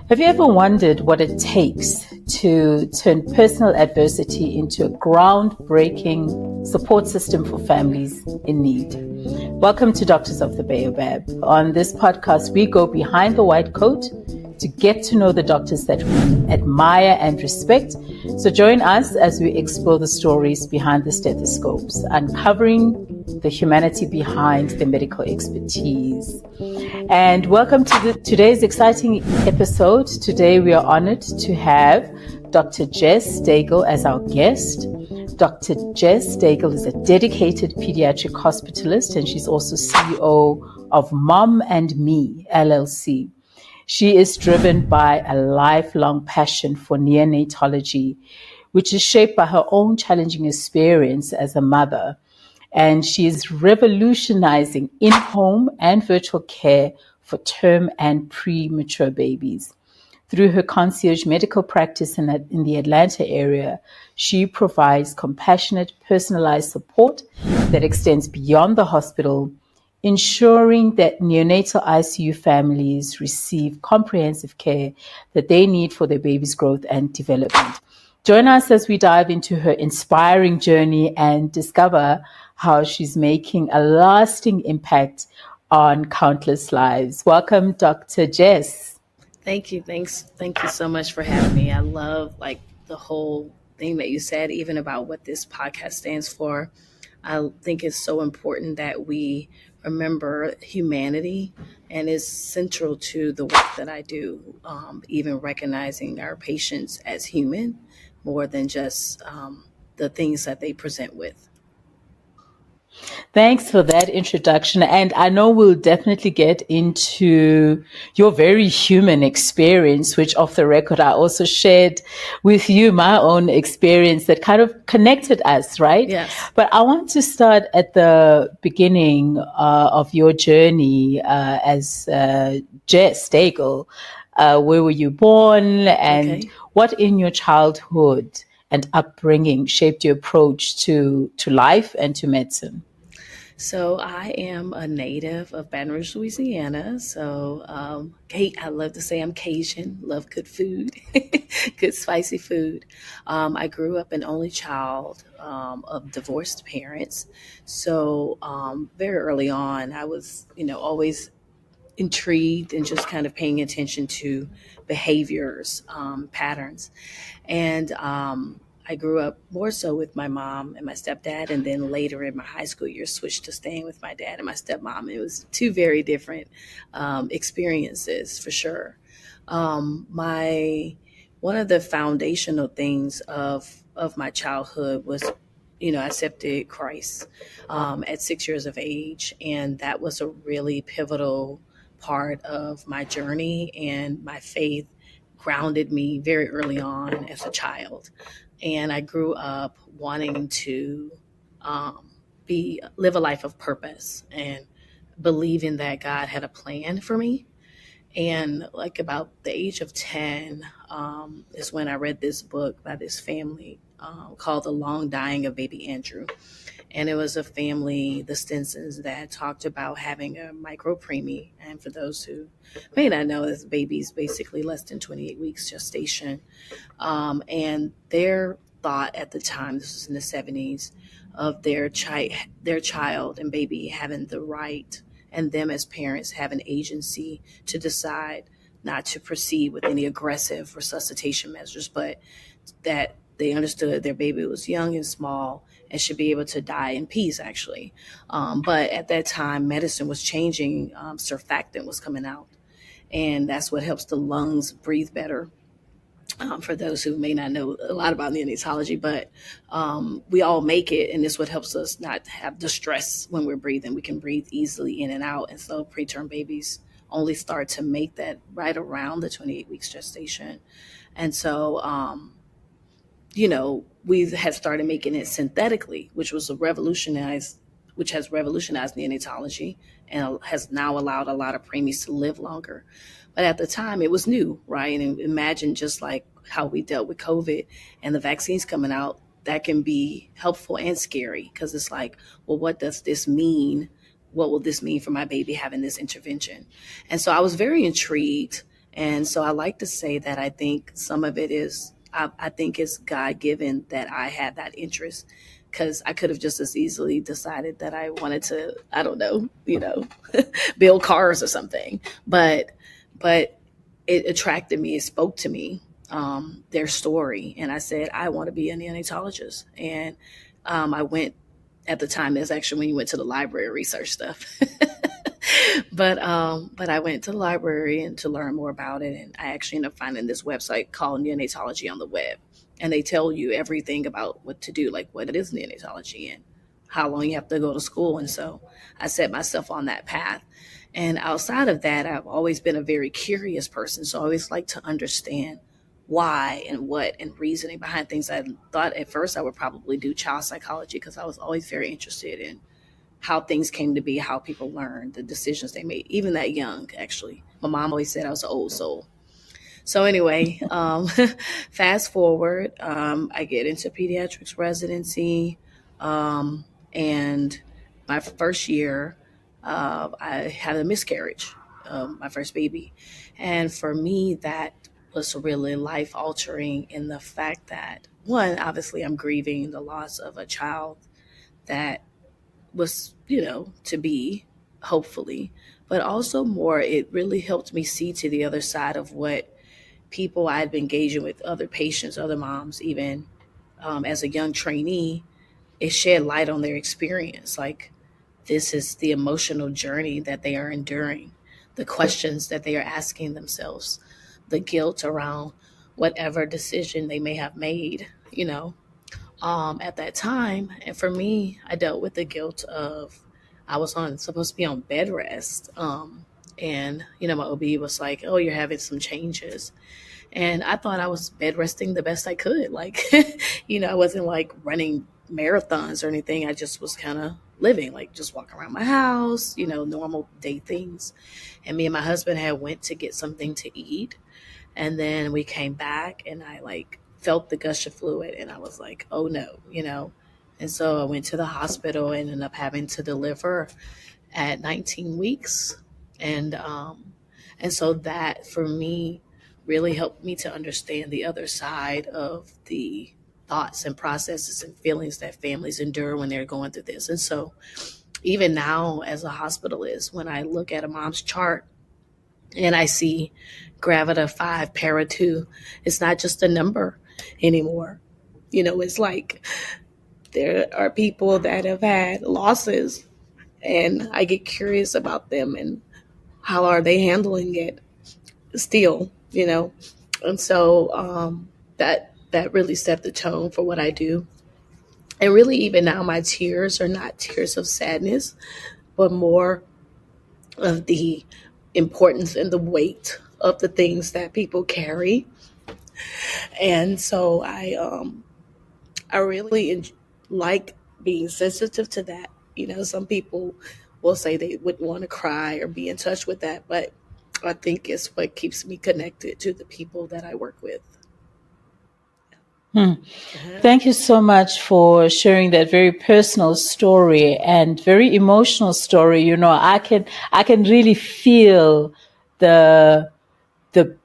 Have you ever wondered what it takes to turn personal adversity into a groundbreaking support system for families in need? Welcome to Doctors of the Baobab. On this podcast, we go behind the white coat to get to know the doctors that we admire and respect. So join us as we explore the stories behind the stethoscopes, uncovering the humanity behind the medical expertise. And welcome to today's exciting episode. Today we are honored to have Dr. Jess Daigle as our guest. Dr. Jess Daigle is a dedicated pediatric hospitalist, and she's also CEO of Mom and Me, LLC. She is driven by a lifelong passion for neonatology, which is shaped by her own challenging experience as a mother. And she is revolutionizing in-home and virtual care for term and premature babies. Through her concierge medical practice in the Atlanta area, she provides compassionate, personalized support that extends beyond the hospital, ensuring that neonatal ICU families receive comprehensive care that they need for their baby's growth and development. Join us as we dive into her inspiring journey and discover how she's making a lasting impact on countless lives. Welcome, Dr. Jess. Thank you. Thank you so much for having me. I love the whole thing that you said, even about what this podcast stands for. I think it's so important that we remember humanity, and is central to the work that I do, even recognizing our patients as human more than just the things that they present with. Thanks for that introduction. And I know we'll definitely get into your very human experience, which off the record, I also shared with you my own experience that kind of connected us, right? Yes. But I want to start at the beginning of your journey as Jess Daigle. Where were you born, and what in your childhood and upbringing shaped your approach to life and to medicine? So I am a native of Baton Rouge, Louisiana. So I love to say I'm Cajun, love good food, good spicy food. I grew up an only child of divorced parents. So very early on, I was, always intrigued and just kind of paying attention to behaviors, patterns. And I grew up more so with my mom and my stepdad, and then later in my high school years switched to staying with my dad and my stepmom. It was two very different experiences for sure. One of the foundational things of my childhood was, I accepted Christ at 6 years of age, and that was a really pivotal part of my journey, and my faith grounded me very early on as a child. And I grew up wanting to live a life of purpose and believing that God had a plan for me. And about the age of 10 is when I read this book by this family called The Long Dying of Baby Andrew. And it was a family, the Stinsons, that talked about having a micro-preemie. And for those who may not know, this baby's basically less than 28 weeks gestation. And their thought at the time, this was in the 70s, of their child and baby having the right, and them as parents having agency to decide not to proceed with any aggressive resuscitation measures, but that they understood their baby was young and small and should be able to die in peace, actually. But at that time, medicine was changing. Surfactant was coming out, and that's what helps the lungs breathe better. For those who may not know a lot about neonatology, but we all make it, and this what helps us not have distress when we're breathing. We can breathe easily in and out, and so preterm babies only start to make that right around the 28 weeks gestation. And so, we have started making it synthetically, which has revolutionized neonatology and has now allowed a lot of preemies to live longer. But at the time, it was new, right? And imagine just like how we dealt with COVID and the vaccines coming out, that can be helpful and scary, because it's like, well, what does this mean what will this mean for my baby having this intervention? And so I was very intrigued. And so I like to say that I think some of it is, I think it's God given that I had that interest, because I could have just as easily decided that I wanted to, I don't know, build cars or something. But it attracted me, it spoke to me, their story. And I said, I want to be a neonatologist. And I went, at the time, that's actually when you went to the library and research stuff. But I went to the library and to learn more about it, and I actually ended up finding this website called Neonatology on the web, and they tell you everything about what to do, like what it is neonatology and how long you have to go to school. And so I set myself on that path. And outside of that, I've always been a very curious person, so I always like to understand why and what and reasoning behind things. I thought at first I would probably do child psychology, because I was always very interested in how things came to be, how people learned, the decisions they made, even that young, actually. My mom always said I was an old soul. So anyway, fast forward, I get into pediatrics residency, and my first year, I had a miscarriage, my first baby. And for me, that was really life altering in the fact that, one, obviously I'm grieving the loss of a child that was, to be, hopefully, but also more, it really helped me see to the other side of what people I had been engaging with, other patients, other moms, even as a young trainee. It shed light on their experience. Like, this is the emotional journey that they are enduring, the questions that they are asking themselves, the guilt around whatever decision they may have made, at that time. And for me, I dealt with the guilt of, I was supposed to be on bed rest. And, my OB was like, oh, you're having some changes. And I thought I was bed resting the best I could. Like, I wasn't like running marathons or anything. I just was kind of living, like just walking around my house, normal day things. And me and my husband had went to get something to eat. And then we came back and I like felt the gush of fluid and I was like, oh no. And so I went to the hospital and ended up having to deliver at 19 weeks. And so that for me really helped me to understand the other side of the thoughts and processes and feelings that families endure when they're going through this. And so even now as a hospitalist, when I look at a mom's chart and I see gravida 5, para 2, it's not just a number anymore. It's like there are people that have had losses, and I get curious about them and how are they handling it still, And so that really set the tone for what I do. And really, even now, my tears are not tears of sadness, but more of the importance and the weight of the things that people carry. And so I really like being sensitive to that. Some people will say they wouldn't want to cry or be in touch with that, but I think it's what keeps me connected to the people that I work with. Thank you so much for sharing that very personal story and very emotional story. I can really feel the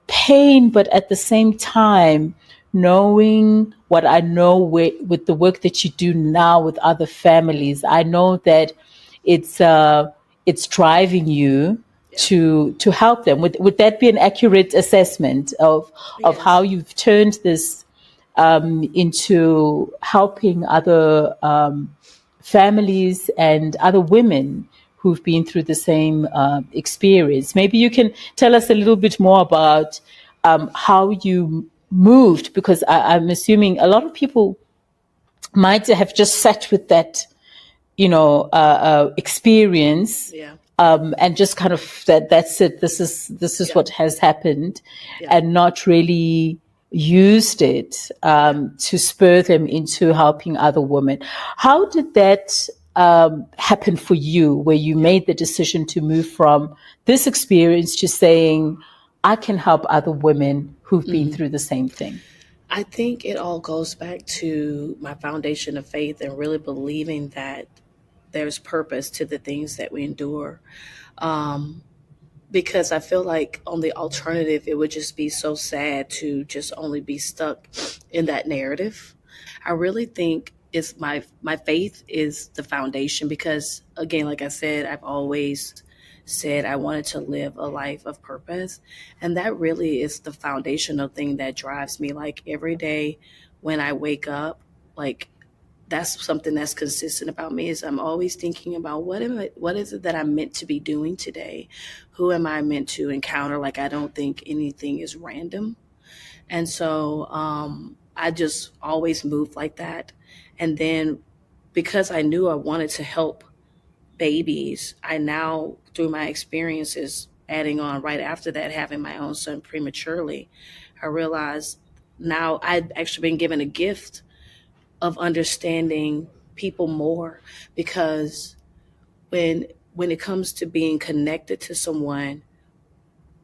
pain, but at the same time, knowing what I know with the work that you do now with other families, I know that it's driving you to help them. Would that be an accurate assessment of how you've turned this into helping other families and other women who've been through the same experience? Maybe you can tell us a little bit more about how you moved, because I'm assuming a lot of people might have just sat with that, experience. Yeah. And just kind of that's it. This is what has happened, and not really used it to spur them into helping other women. How did that happen for you, where you made the decision to move from this experience to saying, I can help other women who've been through the same thing? I think it all goes back to my foundation of faith and really believing that there's purpose to the things that we endure. Um, because I feel like on the alternative, it would just be so sad to just only be stuck in that narrative. I really think it's my faith is the foundation because again, like I said, I've always said I wanted to live a life of purpose, and that really is the foundational thing that drives me. Like every day when I wake up, like that's something that's consistent about me is I'm always thinking about what is it that I'm meant to be doing today? Who am I meant to encounter? Like I don't think anything is random. And so I just always moved like that. And then because I knew I wanted to help babies, I now, through my experiences, adding on right after that, having my own son prematurely, I realized now I'd actually been given a gift of understanding people more because when when it comes to being connected to someone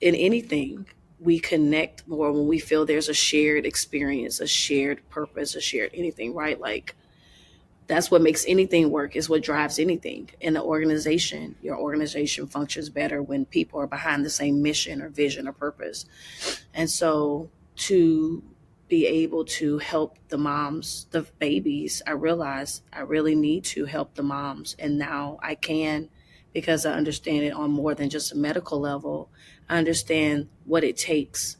in anything, we connect more when we feel there's a shared experience, a shared purpose, a shared anything, right? Like that's what makes anything work, is what drives anything in the organization. Your organization functions better when people are behind the same mission or vision or purpose. And so to be able to help the moms, the babies, I realized I really need to help the moms. And now I can because I understand it on more than just a medical level. I understand what it takes,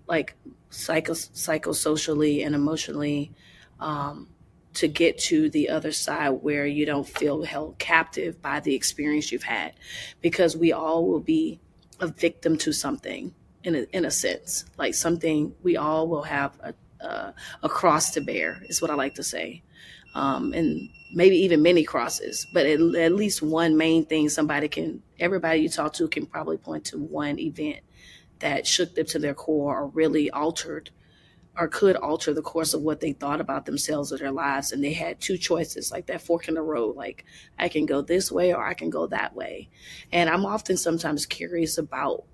like psychosocially and emotionally, um, to get to the other side where you don't feel held captive by the experience you've had. Because we all will be a victim to something in a sense, like something we all will have a cross to bear is what I like to say. And maybe even many crosses, but at least one main thing everybody you talk to can probably point to one event that shook them to their core or really altered or could alter the course of what they thought about themselves or their lives. And they had two choices, like that fork in the road, like I can go this way or I can go that way. And I'm often sometimes curious about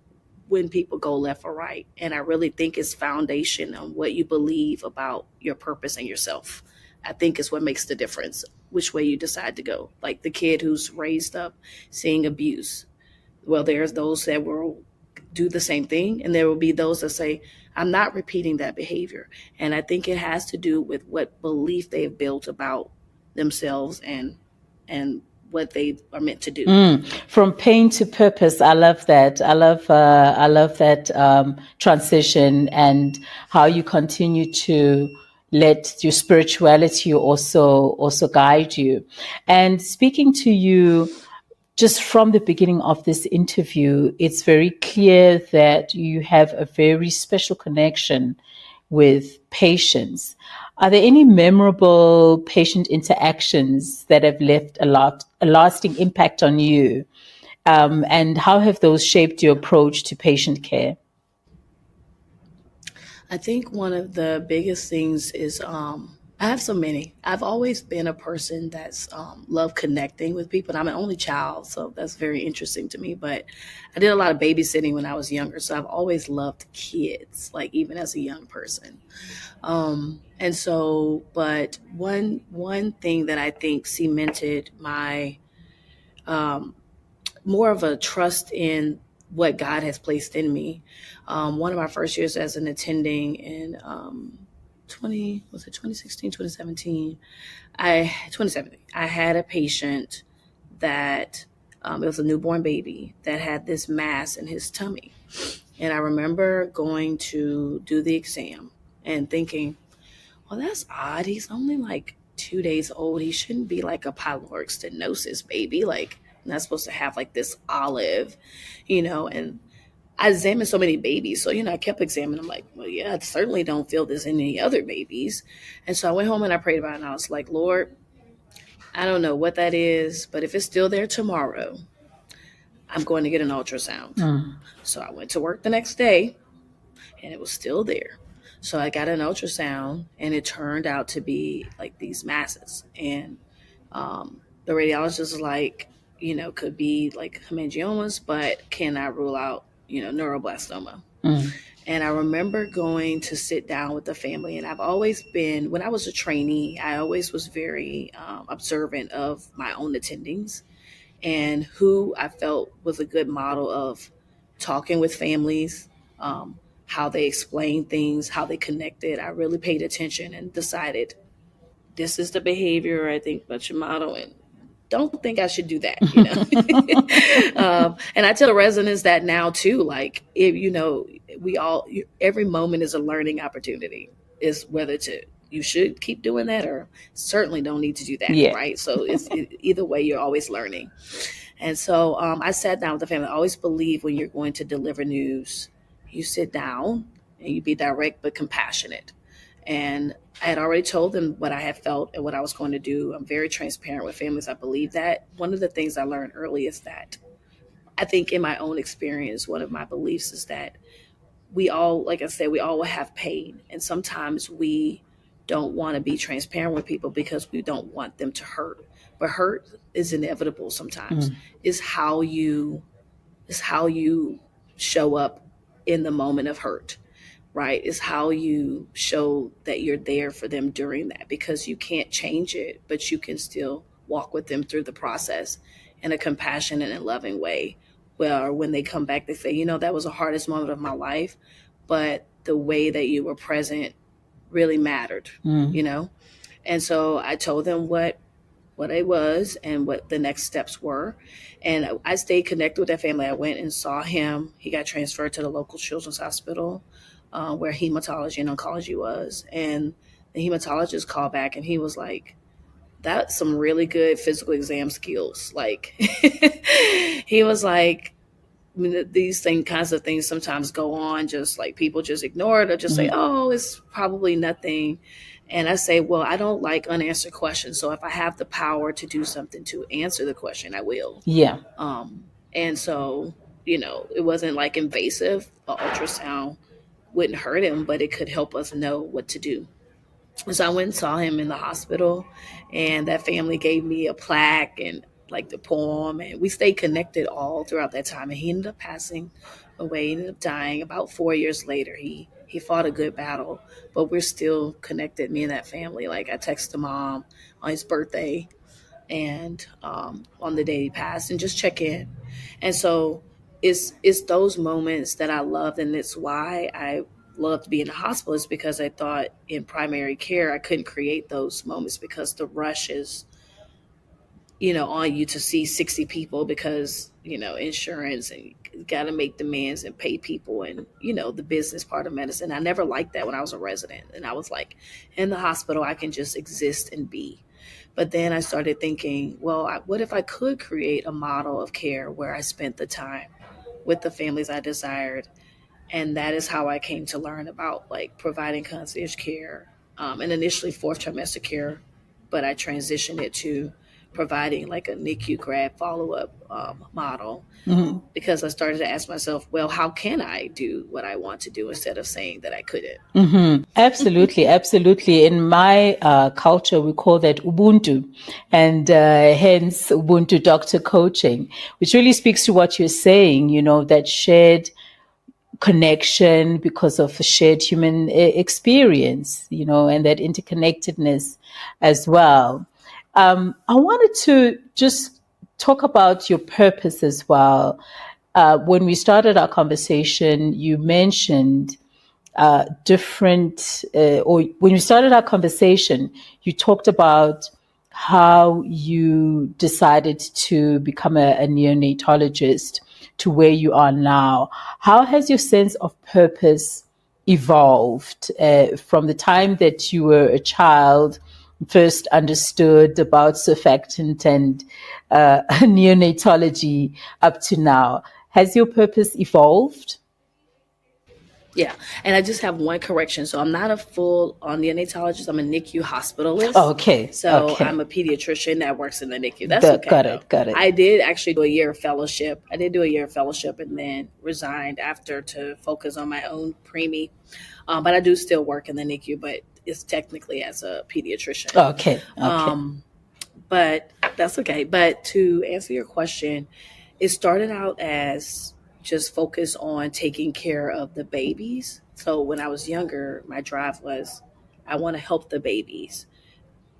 when people go left or right. And I really think it's foundation on what you believe about your purpose and yourself. I think is what makes the difference, which way you decide to go. Like the kid who's raised up seeing abuse. Well, there's those that will do the same thing, and there will be those that say, I'm not repeating that behavior. And I think it has to do with what belief they've built about themselves and what they are meant to do. From pain to purpose. I love that. I love that transition and how you continue to let your spirituality also guide you. And speaking to you just from the beginning of this interview, it's very clear that you have a very special connection with patients. Are there any memorable patient interactions that have left a lasting impact on you? And how have those shaped your approach to patient care? I think one of the biggest things is I have so many. I've always been a person that's loved connecting with people. And I'm an only child, so that's very interesting to me. But I did a lot of babysitting when I was younger, so I've always loved kids, like even as a young person. And so, but one thing that I think cemented my um, more of a trust in what God has placed in me. One of my first years as an attending in 2016, 2017, 2017, I had a patient that it was a newborn baby that had this mass in his tummy. And I remember going to do the exam and thinking, well, that's odd. He's only like 2 days old. He shouldn't be like a pyloric stenosis baby. Like, not supposed to have like this olive. And I examined so many babies. So, I kept examining. I'm like, well, yeah, I certainly don't feel this in any other babies. And so I went home and I prayed about it. And I was like, Lord, I don't know what that is, but if it's still there tomorrow, I'm going to get an ultrasound. So I went to work the next day and it was still there. So I got an ultrasound and it turned out to be like these masses. And the radiologist was like, could be like hemangiomas, but cannot rule out, neuroblastoma. And I remember going to sit down with the family. And I've always been, when I was a trainee, I always was very observant of my own attendings and who I felt was a good model of talking with families, how they explained things, how they connected. I really paid attention and decided this is the behavior I think I should model, and don't think I should do that, and I tell the residents that now too, like, if we all, every moment is a learning opportunity, is whether to, you should keep doing that or certainly don't need to do that, Yeah. right? So either way, you're always learning. And so I sat down with the family. I always believe when you're going to deliver news, you sit down and you be direct but compassionate. And I had already told them what I had felt and what I was going to do. I'm very transparent with families. I believe that. One of the things I learned early is that I think in my own experience, one of my beliefs is that we all, like I said, we all have pain. And sometimes we don't want to be transparent with people because we don't want them to hurt. But hurt is inevitable sometimes. Is how you show up in the moment of hurt, right? Is how you show that you're there for them during that, because you can't change it, but you can still walk with them through the process in a compassionate and loving way. Well, when they come back, they say, that was the hardest moment of my life, but the way that you were present really mattered, And so I told them what it was and what the next steps were. And I stayed connected with that family. I went and saw him. He got transferred to the local children's hospital where hematology and oncology was. And the hematologist called back and he was like, that's some really good physical exam skills. Like, he was like, these kinds of things sometimes go on, just like people just ignore it or just say, oh, it's probably nothing. And I say, well, I don't like unanswered questions. So if I have the power to do something to answer the question, I will. Yeah. And so, it wasn't like invasive. An ultrasound wouldn't hurt him, but it could help us know what to do. So I went and saw him in the hospital, and that family gave me a plaque and like the poem, and we stayed connected all throughout that time. And he ended up passing away, ended up dying about 4 years later. He fought a good battle, but we're still connected, me and that family. Like, I texted mom on his birthday and on the day he passed and just check in. And so it's those moments that I loved, and it's why I loved being a hospitalist, because I thought in primary care I couldn't create those moments because the rush is on you to see 60 people because insurance, and you got to make demands and pay people, and the business part of medicine. I never liked that when I was a resident, and I was like, in the hospital I can just exist and be. But then I started thinking, well, what if I could create a model of care where I spent the time with the families I desired? And that is how I came to learn about like providing concierge care, and initially fourth trimester care, but I transitioned it to providing like a NICU grad follow-up model, because I started to ask myself, well, how can I do what I want to do instead of saying that I couldn't? Absolutely, absolutely. In my culture, we call that Ubuntu, and hence Ubuntu Doctor Coaching, which really speaks to what you're saying, that shared connection because of a shared human experience, and that interconnectedness as well. I wanted to just talk about your purpose as well. When we started our conversation, you mentioned or when you started our conversation, you talked about how you decided to become a neonatologist to where you are now. How has your sense of purpose evolved from the time that you were a child, first understood about surfactant and neonatology, up to now? Has your purpose evolved? Yeah. And I just have one correction. So I'm not a full neonatologist. I'm a NICU hospitalist. Okay. So Okay. I'm a pediatrician that works in the NICU. That's okay. Got it. I did actually do a year of fellowship. And then resigned after to focus on my own preemie. But I do still work in the NICU, but it's technically as a pediatrician. Okay. But that's okay. But to answer your question, it started out as just focus on taking care of the babies. So when I was younger, my drive was, I want to help the babies.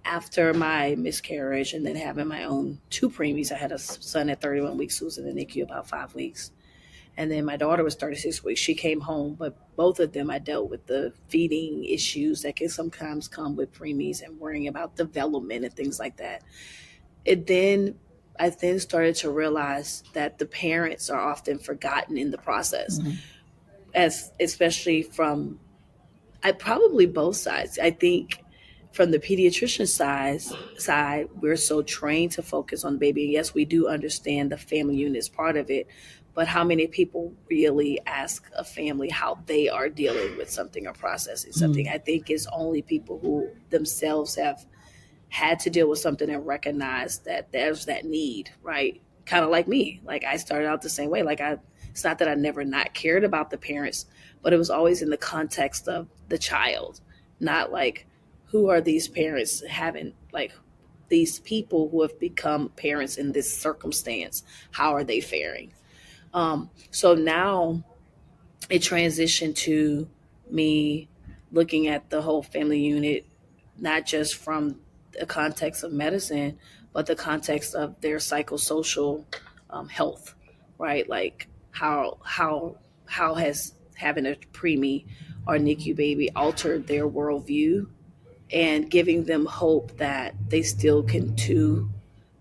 After my miscarriage and then having my own two preemies, I had a son at 31 weeks who was in the NICU about 5 weeks. And then my daughter was 36 weeks. She came home, but both of them I dealt with the feeding issues that can sometimes come with preemies and worrying about development and things like that. I then started to realize that the parents are often forgotten in the process, as especially from probably both sides. I think from the pediatrician side, we're so trained to focus on the baby. Yes, we do understand the family unit is part of it, but how many people really ask a family how they are dealing with something or processing something? I think it's only people who themselves have had to deal with something and recognize that there's that need, right? Kind of like me. Like I started out the same way. It's not that I never not cared about the parents, but it was always in the context of the child, not like who are these parents having, like these people who have become parents in this circumstance, how are they faring? So now it transitioned to me looking at the whole family unit, not just from the context of medicine, but the context of their psychosocial health, right? Like how has having a preemie or NICU baby altered their worldview, and giving them hope that they still can too,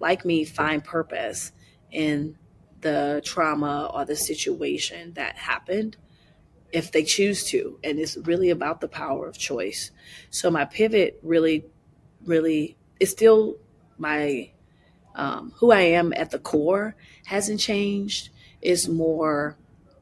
like me, find purpose in the trauma or the situation that happened if they choose to. And it's really about the power of choice. So my pivot really is still my who I am at the core hasn't changed. It's more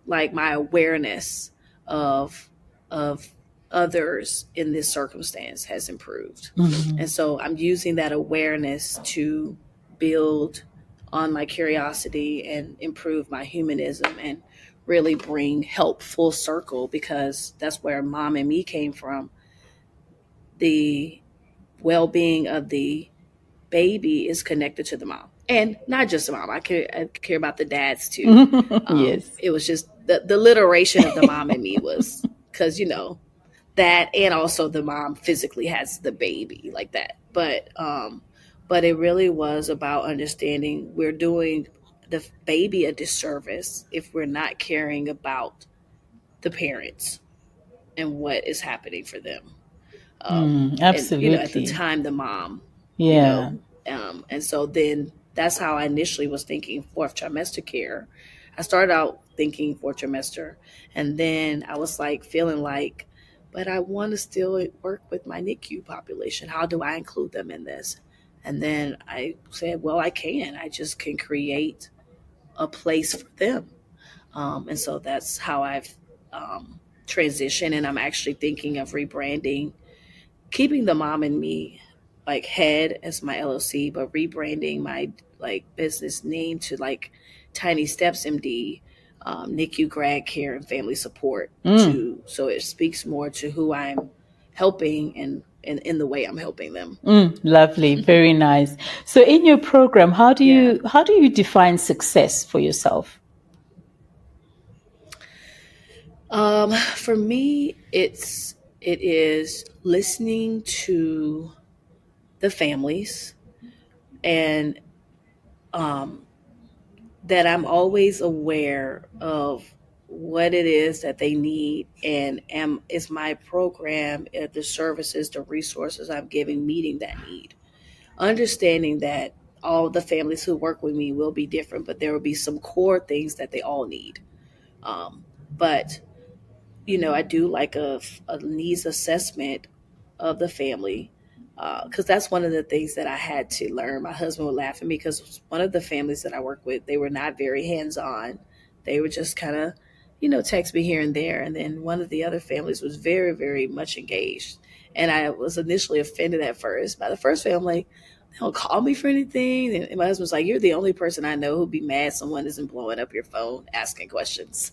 like my awareness of of others in this circumstance has improved. And so I'm using that awareness to build on my curiosity and improve my humanism and really bring help full circle, because that's where mom and me came from. The well-being of the baby is connected to the mom, and not just the mom. I care about the dads too. Yes. It was just the literation of the mom and me was because that, and also the mom physically has the baby like that. But it really was about understanding we're doing the baby a disservice if we're not caring about the parents and what is happening for them. And at the Absolutely. time, the mom, Yeah. and so then that's how I initially was thinking fourth trimester care. I started out thinking fourth trimester, and then I was like feeling like, but I want to still work with my NICU population. How do I include them in this? And then I said, well, I can. I just can create a place for them. And so that's how I've transitioned. And I'm actually thinking of rebranding, keeping the mom and me like head as my LLC, but rebranding my like business name to like Tiny Steps MD, NICU grad care and family support, to so it speaks more to who I'm helping and in the way I'm helping them. Lovely. Very nice. So in your program, how do Yeah. you define success for yourself? For me, it is listening to the families, and that I'm always aware of what it is that they need, and is my program, the services, the resources I'm giving meeting that need. Understanding that all the families who work with me will be different, but there will be some core things that they all need. But I do like a needs assessment of the family, because that's one of the things that I had to learn. My husband would laugh at me because one of the families that I work with, they were not very hands on. They were just kind of, text me here and there. And then one of the other families was very, very much engaged. And I was initially offended at first by the first family. They don't call me for anything. And my husband's like, you're the only person I know who'd be mad someone isn't blowing up your phone asking questions.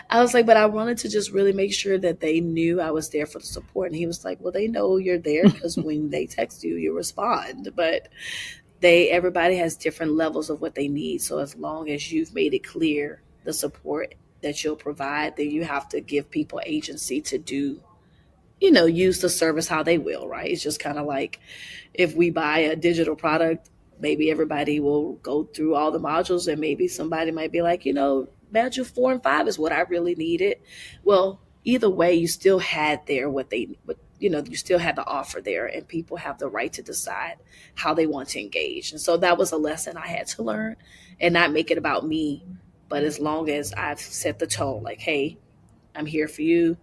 I was like, but I wanted to just really make sure that they knew I was there for the support. And he was like, well, they know you're there because when they text you, you respond. But everybody has different levels of what they need. So as long as you've made it clear the support that you'll provide, then you have to give people agency to do, use the service how they will, right? It's just kind of like if we buy a digital product, maybe everybody will go through all the modules, and maybe somebody might be like, module 4 and 5 is what I really needed. Well, either way, you still had there you still had the offer there, and people have the right to decide how they want to engage. And so that was a lesson I had to learn, and not make it about me. But as long as I've set the tone, like, hey, I'm here for you,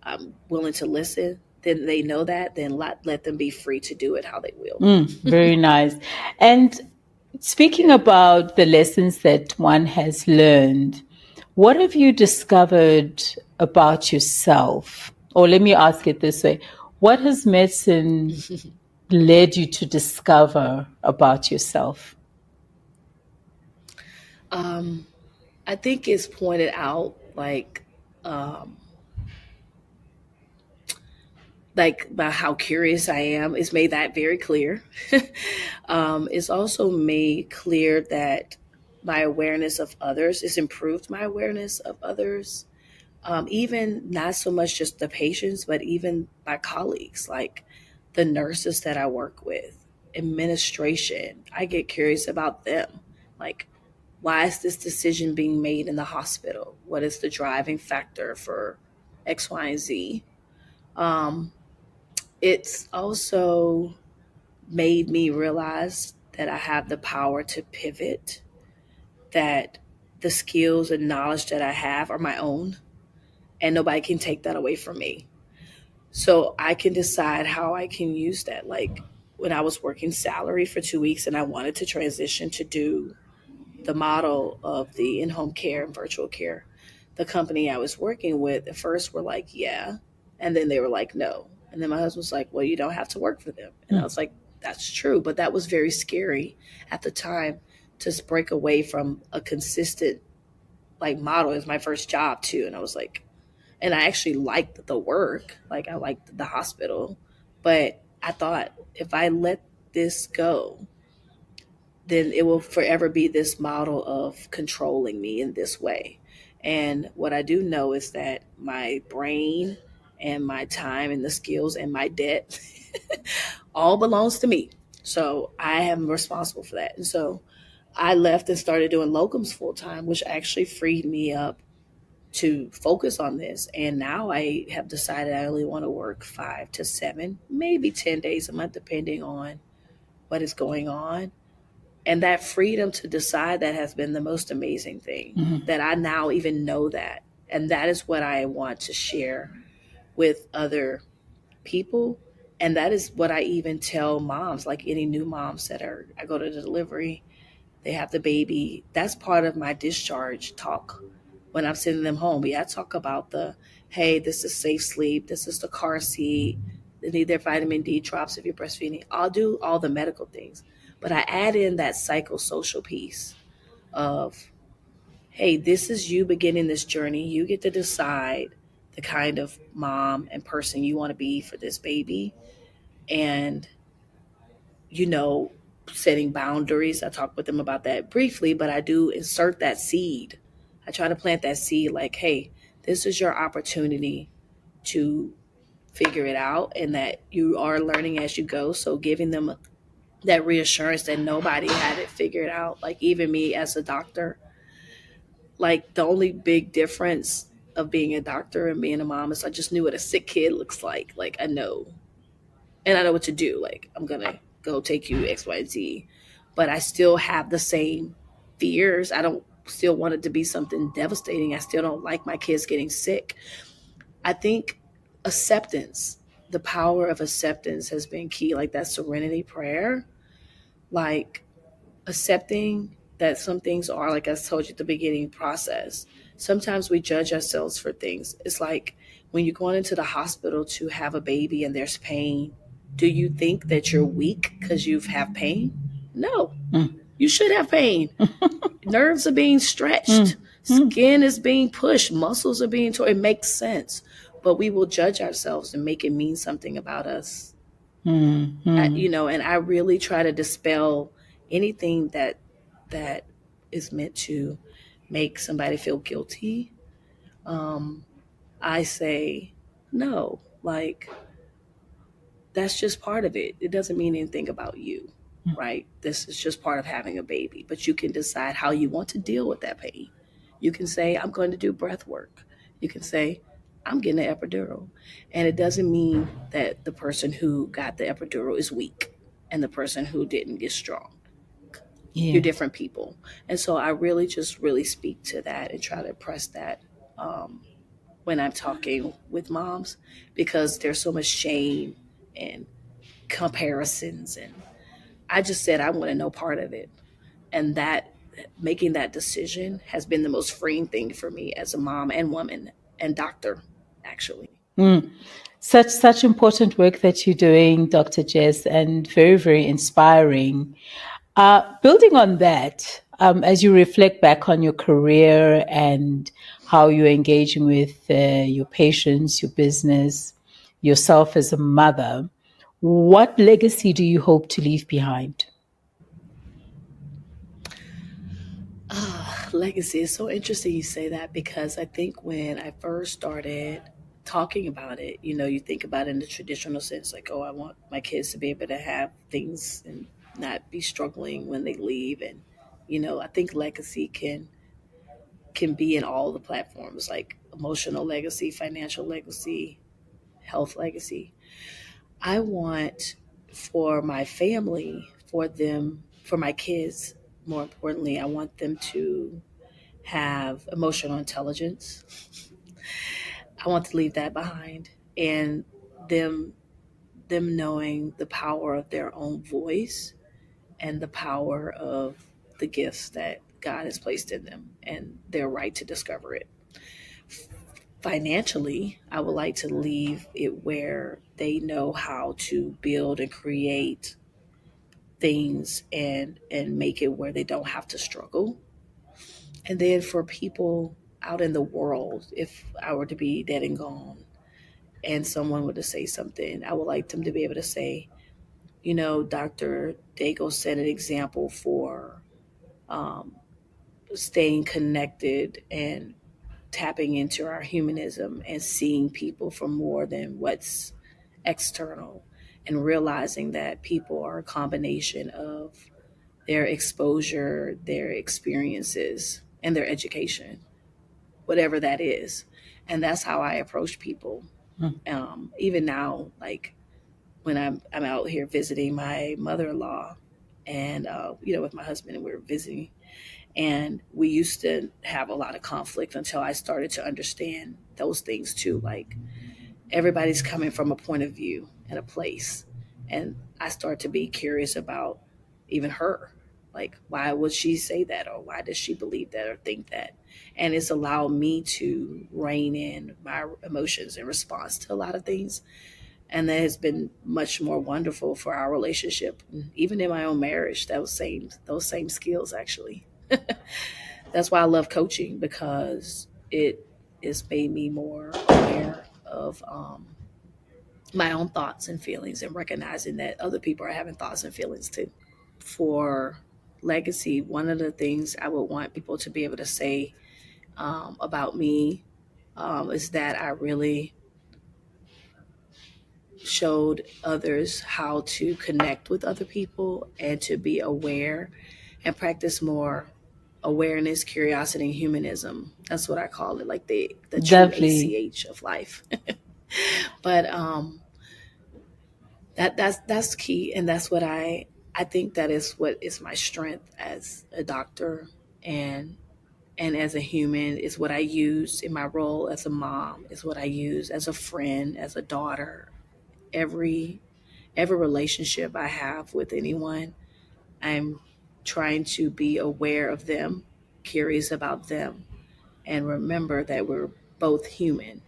I'm willing to listen, then they know that, then let them be free to do it how they will. Very nice. And speaking about the lessons that one has learned, what have you discovered about yourself? Or let me ask it this way. What has medicine led you to discover about yourself? I think it's pointed out like by how curious I am. It's made that very clear. It's also made clear that my awareness of others, it's improved my awareness of others. Even not so much just the patients, but even my colleagues, like the nurses that I work with, administration. I get curious about them. Like, why is this decision being made in the hospital? What is the driving factor for X, Y, and Z? Um, it's also made me realize that I have the power to pivot, that the skills and knowledge that I have are my own, and nobody can take that away from me. So I can decide how I can use that. Like when I was working salary for 2 weeks and I wanted to transition to do the model of the in-home care and virtual care, the company I was working with at first were like, yeah. And then they were like, no. And then my husband was like, well, you don't have to work for them. And I was like, that's true. But that was very scary at the time to break away from a consistent like model. It was my first job too. And I was like, and I actually liked the work. Like I liked the hospital. But I thought if I let this go, then it will forever be this model of controlling me in this way. And what I do know is that my brain and my time and the skills and my debt all belongs to me. So I am responsible for that. And so I left and started doing locums full time, which actually freed me up to focus on this. And now I have decided I only want to work 5 to 7, maybe 10 days a month, depending on what is going on. And that freedom to decide, that has been the most amazing thing, that I now even know that. And that is what I want to share with other people. And that is what I even tell moms, like any new moms I go to the delivery, they have the baby. That's part of my discharge talk when I'm sending them home. I talk about hey, this is safe sleep. This is the car seat. They need their vitamin D drops if you're breastfeeding. I'll do all the medical things. But I add in that psychosocial piece of, hey, this is you beginning this journey. You get to decide the kind of mom and person you want to be for this baby. And, setting boundaries. I talk with them about that briefly, but I do insert that seed. I try to plant that seed like, hey, this is your opportunity to figure it out, and that you are learning as you go. So giving them that reassurance that nobody had it figured out. Like even me as a doctor, like the only big difference of being a doctor and being a mom is I just knew what a sick kid looks like. Like I know, and I know what to do. Like I'm going to go take you X, Y, Z, but I still have the same fears. I don't still want it to be something devastating. I still don't like my kids getting sick. I think acceptance, the power of acceptance has been key. Like that serenity prayer, like accepting that some things are, like I told you at the beginning, process. Sometimes we judge ourselves for things. It's like when you're going into the hospital to have a baby and there's pain, do you think that you're weak because you have pain? No, you should have pain. Nerves are being stretched, skin is being pushed, muscles are being torn. It makes sense. But we will judge ourselves and make it mean something about us. And I really try to dispel anything that is meant to make somebody feel guilty, um, I say no. Like, that's just part of it. It doesn't mean anything about you, right? This is just part of having a baby. But you can decide how you want to deal with that pain. You can say, I'm going to do breath work. You can say, I'm getting an epidural. And it doesn't mean that the person who got the epidural is weak and the person who didn't is strong. You're Yeah. different people. And so I really just really speak to that and try to press that um, when I'm talking with moms, because there's so much shame and comparisons, and I just said I want to know part of it. And that, making that decision has been the most freeing thing for me as a mom and woman and doctor, actually. Mm. Such important work that you're doing, Dr. Jess, and very, very inspiring. Building on that, as you reflect back on your career and how you're engaging with your patients, your business, yourself as a mother, what legacy do you hope to leave behind? Legacy is so interesting you say that, because I think when I first started talking about it, you think about it in the traditional sense, like, oh, I want my kids to be able to have things and not be struggling when they leave. And, I think legacy can be in all the platforms, like emotional legacy, financial legacy, health legacy. I want for my family, for them, for my kids, more importantly, I want them to have emotional intelligence. I want to leave that behind, and them them knowing the power of their own voice and the power of the gifts that God has placed in them and their right to discover it. Financially, I would like to leave it where they know how to build and create things and make it where they don't have to struggle. And then for people out in the world, if I were to be dead and gone and someone were to say something, I would like them to be able to say, Dr. Daigle set an example for um, staying connected and tapping into our humanism and seeing people for more than what's external, and realizing that people are a combination of their exposure, their experiences, and their education, whatever that is. And that's how I approach people. Mm. Even now, like when I'm out here visiting my mother-in-law, and with my husband, and we were visiting, and we used to have a lot of conflict until I started to understand those things too. Like, everybody's coming from a point of view and a place. And I start to be curious about even her. Like, why would she say that? Or why does she believe that or think that? And it's allowed me to rein in my emotions in response to a lot of things. And that has been much more wonderful for our relationship. Even in my own marriage, those same skills actually. That's why I love coaching, because it has made me more aware of my own thoughts and feelings, and recognizing that other people are having thoughts and feelings too. For legacy, one of the things I would want people to be able to say about me is that I really showed others how to connect with other people and to be aware and practice more awareness, curiosity, and humanism. That's what I call it, like the true Lovely. ACH of life. But that's key, and that's what I think that is what is my strength as a doctor, and as a human, is what I use in my role as a mom, is what I use as a friend, as a daughter. Every relationship I have with anyone, I'm trying to be aware of them, curious about them, and remember that we're both human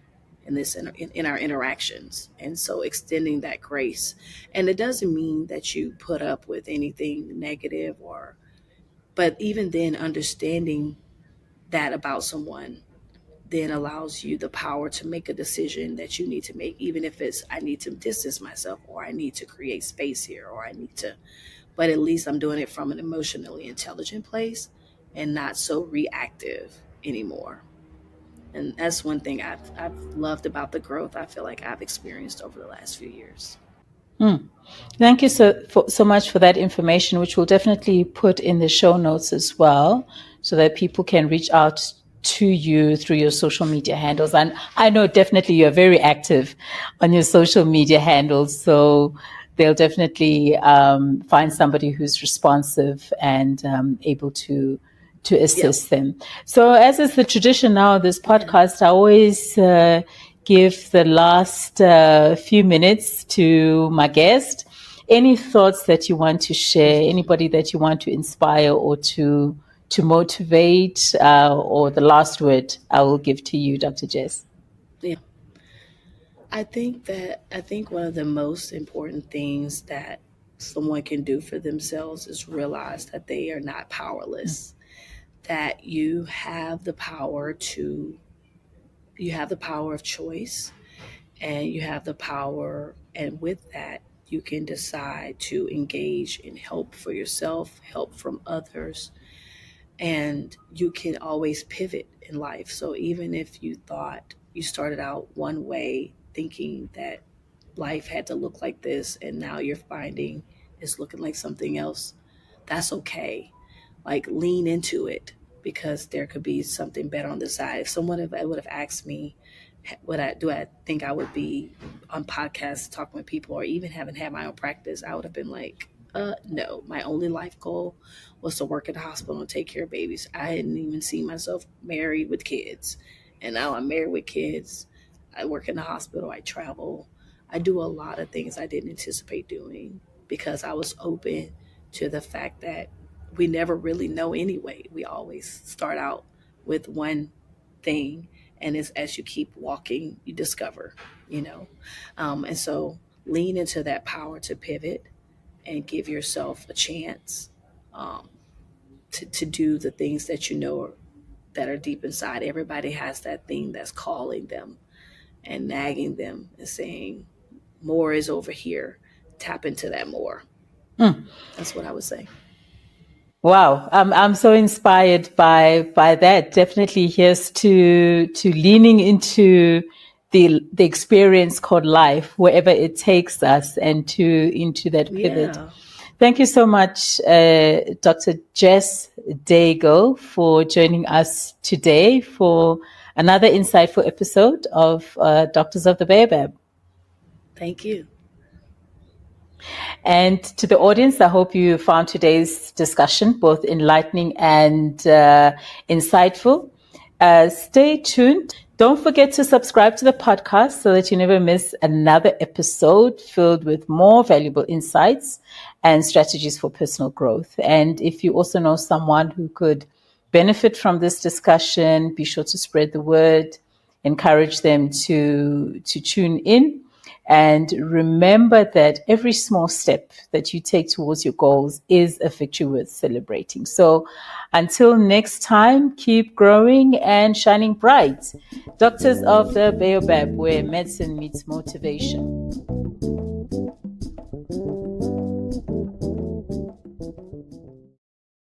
in in our interactions. And so extending that grace, and it doesn't mean that you put up with anything negative, or but even then, understanding that about someone then allows you the power to make a decision that you need to make, even if it's, I need to distance myself, or I need to create space here, or I need to, but at least I'm doing it from an emotionally intelligent place and not so reactive anymore. And that's one thing I've loved about the growth I feel like I've experienced over the last few years. Thank you so much for that information, which we'll definitely put in the show notes as well, so that people can reach out to you through your social media handles. And I know definitely you're very active on your social media handles, so they'll definitely find somebody who's responsive and able to assist them. So, as is the tradition now of this podcast, I always give the last few minutes to my guest. Any thoughts that you want to share? Anybody that you want to inspire or to motivate? Or the last word I will give to you, Dr. Jess. Yeah. I think one of the most important things that someone can do for themselves is realize that they are not powerless. That you have the power of choice, and you have the power, and with that you can decide to engage in help for yourself, help from others, and you can always pivot in life. So even if you thought you started out one way thinking that life had to look like this, and now you're finding it's looking like something else, that's okay. Like, lean into it, because there could be something better on the side. If someone would have asked me, I think I would be on podcasts talking with people, or even haven't had my own practice, I would have been like, no. My only life goal was to work at the hospital and take care of babies. I hadn't even seen myself married with kids, and now I'm married with kids. I work in the hospital. I travel. I do a lot of things I didn't anticipate doing, because I was open to the fact that we never really know anyway. We always start out with one thing, and as you keep walking, you discover, and so lean into that power to pivot and give yourself a chance, um, to do the things that that are deep inside. Everybody has that thing that's calling them and nagging them and saying, more is over here. Tap into that more. That's what I would say. Wow, I'm so inspired by that. Definitely, here's to leaning into the experience called life, wherever it takes us, and into that pivot. Yeah. Thank you so much, Dr. Jess Daigle, for joining us today for another insightful episode of Doctors of the Baobab. Thank you. And to the audience, I hope you found today's discussion both enlightening and insightful. Stay tuned. Don't forget to subscribe to the podcast so that you never miss another episode filled with more valuable insights and strategies for personal growth. And if you also know someone who could benefit from this discussion, be sure to spread the word, encourage them to tune in. And remember that every small step that you take towards your goals is a victory worth celebrating. So until next time, keep growing and shining bright. Doctors of the Baobab, where medicine meets motivation.